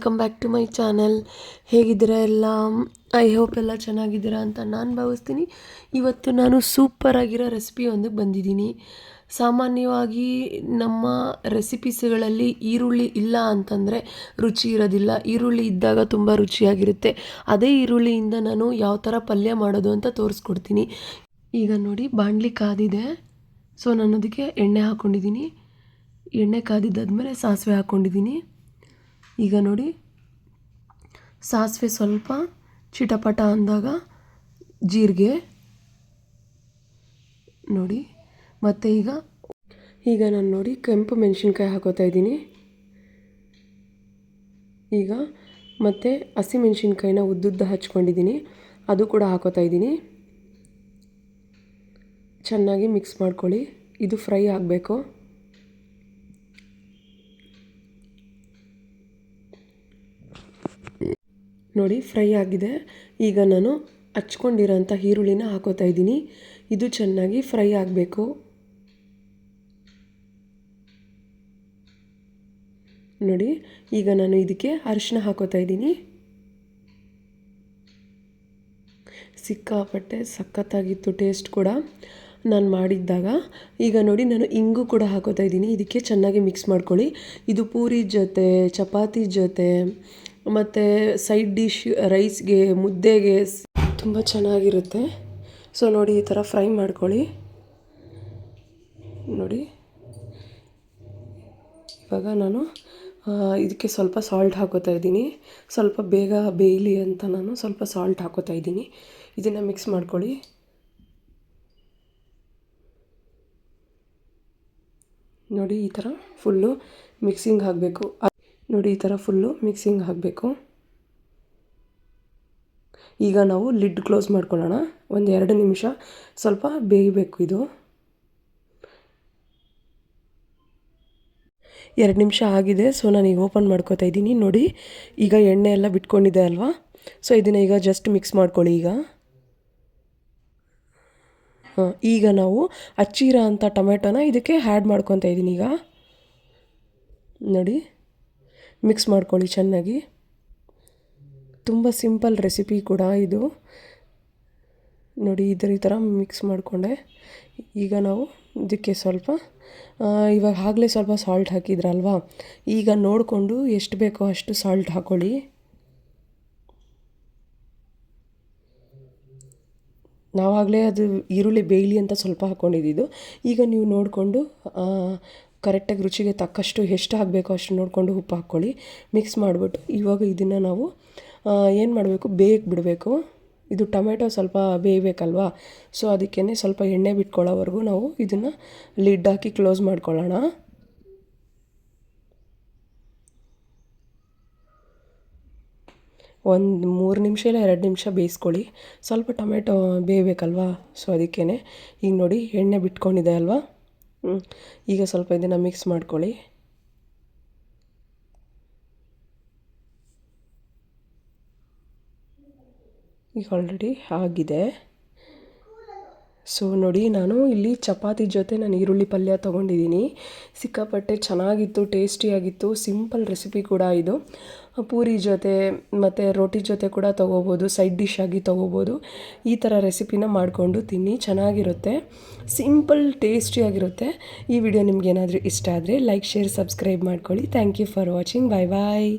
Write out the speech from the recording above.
Welcome back to my channel. ಹೇಗಿದ್ದೀರಾ ಎಲ್ಲ? I hope ಎಲ್ಲ ಚೆನ್ನಾಗಿದ್ದೀರಾ ಅಂತ ನಾನು ಭಾವಿಸ್ತೀನಿ. ಇವತ್ತು ನಾನು ಸೂಪರಾಗಿರೋ ರೆಸಿಪಿ ಒಂದಕ್ಕೆ ಬಂದಿದ್ದೀನಿ. ಸಾಮಾನ್ಯವಾಗಿ ನಮ್ಮ ರೆಸಿಪೀಸ್ಗಳಲ್ಲಿ ಈರುಳ್ಳಿ ಇಲ್ಲ ಅಂತಂದರೆ ರುಚಿ ಇರೋದಿಲ್ಲ. ಈರುಳ್ಳಿ ಇದ್ದಾಗ ತುಂಬ ರುಚಿಯಾಗಿರುತ್ತೆ. ಅದೇ ಈರುಳ್ಳಿಯಿಂದ ನಾನು ಯಾವ ಥರ ಪಲ್ಯ ಮಾಡೋದು ಅಂತ ತೋರಿಸ್ಕೊಡ್ತೀನಿ. ಈಗ ನೋಡಿ, ಬಾಣಲಿ ಕಾದಿದೆ. ಸೊ ನಾನು ಅದಕ್ಕೆ ಎಣ್ಣೆ ಹಾಕ್ಕೊಂಡಿದ್ದೀನಿ. ಎಣ್ಣೆ ಕಾದಿದ್ದಾದಮೇಲೆ ಸಾಸಿವೆ ಹಾಕ್ಕೊಂಡಿದ್ದೀನಿ. ಈಗ ನೋಡಿ, ಸಾಸಿವೆ ಸ್ವಲ್ಪ ಚಿಟಪಟ ಅಂದಾಗ ಜೀರಿಗೆ ನೋಡಿ, ಮತ್ತು ಈಗ ನಾನು ನೋಡಿ ಕೆಂಪು ಮೆಣಸಿನ್ಕಾಯಿ ಹಾಕೋತಾ ಇದ್ದೀನಿ. ಈಗ ಮತ್ತು ಹಸಿಮೆಣ್ಸಿನ್ಕಾಯಿನ ಉದ್ದುದ್ದ ಹಚ್ಕೊಂಡಿದ್ದೀನಿ, ಅದು ಕೂಡ ಹಾಕೋತಾ ಇದ್ದೀನಿ. ಚೆನ್ನಾಗಿ ಮಿಕ್ಸ್ ಮಾಡ್ಕೊಳ್ಳಿ. ಇದು ಫ್ರೈ ಆಗಬೇಕು. ನೋಡಿ, ಫ್ರೈ ಆಗಿದೆ. ಈಗ ನಾನು ಹಚ್ಕೊಂಡಿರೋಂಥ ಈರುಳ್ಳಿನ ಹಾಕೋತಾ ಇದ್ದೀನಿ. ಇದು ಚೆನ್ನಾಗಿ ಫ್ರೈ ಆಗಬೇಕು. ನೋಡಿ, ಈಗ ನಾನು ಇದಕ್ಕೆ ಅರಿಶಿನ ಹಾಕೋತಾ ಇದ್ದೀನಿ. ಸಿಕ್ಕಾಪಟ್ಟೆ ಸಖತ್ತಾಗಿತ್ತು ಟೇಸ್ಟ್ ಕೂಡ ನಾನು ಮಾಡಿದ್ದಾಗ. ಈಗ ನೋಡಿ, ನಾನು ಇಂಗು ಕೂಡ ಹಾಕೋತಾ ಇದ್ದೀನಿ. ಇದಕ್ಕೆ ಚೆನ್ನಾಗಿ ಮಿಕ್ಸ್ ಮಾಡ್ಕೊಳ್ಳಿ. ಇದು ಪೂರಿ ಜೊತೆ, ಚಪಾತಿ ಜೊತೆ, ಮತ್ತು ಸೈಡ್ ಡಿಶ್ ರೈಸ್ಗೆ, ಮುದ್ದೆಗೆ ತುಂಬ ಚೆನ್ನಾಗಿರುತ್ತೆ. ಸೊ ನೋಡಿ, ಈ ಥರ ಫ್ರೈ ಮಾಡ್ಕೊಳ್ಳಿ. ನೋಡಿ, ಇವಾಗ ನಾನು ಇದಕ್ಕೆ ಸ್ವಲ್ಪ ಸಾಲ್ಟ್ ಹಾಕೋತಾ ಇದ್ದೀನಿ. ಸ್ವಲ್ಪ ಬೇಗ ಬೇಯಲಿ ಅಂತ ನಾನು ಸ್ವಲ್ಪ ಸಾಲ್ಟ್ ಹಾಕೋತಾ ಇದ್ದೀನಿ. ಇದನ್ನು ಮಿಕ್ಸ್ ಮಾಡ್ಕೊಳ್ಳಿ. ನೋಡಿ, ಈ ಥರ ಫುಲ್ಲು ಮಿಕ್ಸಿಂಗ್ ಆಗಬೇಕು. ನೋಡಿ, ಈ ಥರ ಫುಲ್ಲು ಮಿಕ್ಸಿಂಗ್ ಆಗಬೇಕು. ಈಗ ನಾವು ಲಿಡ್ ಕ್ಲೋಸ್ ಮಾಡ್ಕೊಳ್ಳೋಣ. 1-2 ನಿಮಿಷ ಸ್ವಲ್ಪ ಬೇಯಬೇಕು. ಇದು 2 ನಿಮಿಷ ಆಗಿದೆ. ಸೊ ನಾನೀಗ ಓಪನ್ ಮಾಡ್ಕೋತಾ ಇದ್ದೀನಿ. ನೋಡಿ, ಈಗ ಎಣ್ಣೆ ಎಲ್ಲ ಬಿಟ್ಕೊಂಡಿದೆ ಅಲ್ವಾ? ಸೊ ಇದನ್ನು ಈಗ ಜಸ್ಟ್ ಮಿಕ್ಸ್ ಮಾಡ್ಕೊಳ್ಳಿ. ಈಗ ನಾವು ಹಚ್ಚಿರೋ ಅಂಥ ಟೊಮೆಟೊನ ಇದಕ್ಕೆ ಆ್ಯಡ್ ಮಾಡ್ಕೊತಾ ಇದ್ದೀನಿ. ಈಗ ನೋಡಿ, ಮಿಕ್ಸ್ ಮಾಡ್ಕೊಳ್ಳಿ ಚೆನ್ನಾಗಿ. ತುಂಬ ಸಿಂಪಲ್ ರೆಸಿಪಿ ಕೂಡ ಇದು. ನೋಡಿ, ಈ ಥರ ಮಿಕ್ಸ್ ಮಾಡಿಕೊಂಡೆ. ಈಗ ನಾವು ಇದಕ್ಕೆ ಸ್ವಲ್ಪ ಇವಾಗ ಆಗಲೇ ಸ್ವಲ್ಪ ಸಾಲ್ಟ್ ಹಾಕಿದ್ರಲ್ವಾ, ಈಗ ನೋಡಿಕೊಂಡು ಎಷ್ಟು ಬೇಕೋ ಅಷ್ಟು ಸಾಲ್ಟ್ ಹಾಕ್ಕೊಳ್ಳಿ. ನಾವಾಗಲೇ ಅದು ಈರುಳ್ಳಿ ಬೇಯಲಿ ಅಂತ ಸ್ವಲ್ಪ ಹಾಕ್ಕೊಂಡಿದ್ದು. ಈಗ ನೀವು ನೋಡಿಕೊಂಡು ಕರೆಕ್ಟಾಗಿ ರುಚಿಗೆ ತಕ್ಕಷ್ಟು ಎಷ್ಟು ಹಾಕಬೇಕೋ ಅಷ್ಟು ನೋಡಿಕೊಂಡು ಉಪ್ಪು ಹಾಕ್ಕೊಳ್ಳಿ. ಮಿಕ್ಸ್ ಮಾಡಿಬಿಟ್ಟು ಇವಾಗ ಇದನ್ನು ನಾವು ಏನು ಮಾಡಬೇಕು, ಬೇಯಕ್ಕೆ ಬಿಡಬೇಕು. ಇದು ಟೊಮೆಟೊ ಸ್ವಲ್ಪ ಬೇಯಬೇಕಲ್ವಾ? ಸೊ ಅದಕ್ಕೇ ಸ್ವಲ್ಪ ಎಣ್ಣೆ ಬಿಟ್ಕೊಳ್ಳೋವರೆಗೂ ನಾವು ಇದನ್ನು ಲಿಡ್ ಹಾಕಿ ಕ್ಲೋಸ್ ಮಾಡ್ಕೊಳ್ಳೋಣ. ಒಂದು 3 ನಿಮಿಷ ಇಲ್ಲ 2 ನಿಮಿಷ ಬೇಯಿಸ್ಕೊಳ್ಳಿ. ಸ್ವಲ್ಪ ಟೊಮೆಟೊ ಬೇಯಬೇಕಲ್ವಾ? ಸೊ ಅದಕ್ಕೇ. ಈಗ ನೋಡಿ, ಎಣ್ಣೆ ಬಿಟ್ಕೊಂಡಿದೆ ಅಲ್ವಾ? ಈಗ ಸ್ವಲ್ಪ ಇದನ್ನು ಮಿಕ್ಸ್ ಮಾಡ್ಕೊಳ್ಳಿ. ಈಗ ಆಲ್ರೆಡಿ ಆಗಿದೆ. ಸೊ ನೋಡಿ, ನಾನು ಇಲ್ಲಿ ಚಪಾತಿ ಜೊತೆ ನಾನು ಈರುಳ್ಳಿ ಪಲ್ಯ ತೊಗೊಂಡಿದ್ದೀನಿ. ಸಿಕ್ಕಾಪಟ್ಟೆ ಚೆನ್ನಾಗಿತ್ತು, ಟೇಸ್ಟಿಯಾಗಿತ್ತು. ಸಿಂಪಲ್ ರೆಸಿಪಿ ಕೂಡ ಇದು. ಪೂರಿ ಜೊತೆ ಮತ್ತು ರೋಟಿ ಜೊತೆ ಕೂಡ ತೊಗೋಬೋದು, ಸೈಡ್ ಡಿಶ್ ಆಗಿ ತೊಗೋಬೋದು. ಈ ಥರ ರೆಸಿಪಿನ ಮಾಡಿಕೊಂಡು ತಿನ್ನಿ, ಚೆನ್ನಾಗಿರುತ್ತೆ. ಸಿಂಪಲ್ ಟೇಸ್ಟಿಯಾಗಿರುತ್ತೆ. ಈ ವಿಡಿಯೋ ನಿಮ್ಗೆ ಏನಾದರೂ ಇಷ್ಟ ಆದರೆ ಲೈಕ್, ಶೇರ್, ಸಬ್ಸ್ಕ್ರೈಬ್ ಮಾಡ್ಕೊಳ್ಳಿ. Thank you for watching. Bye bye.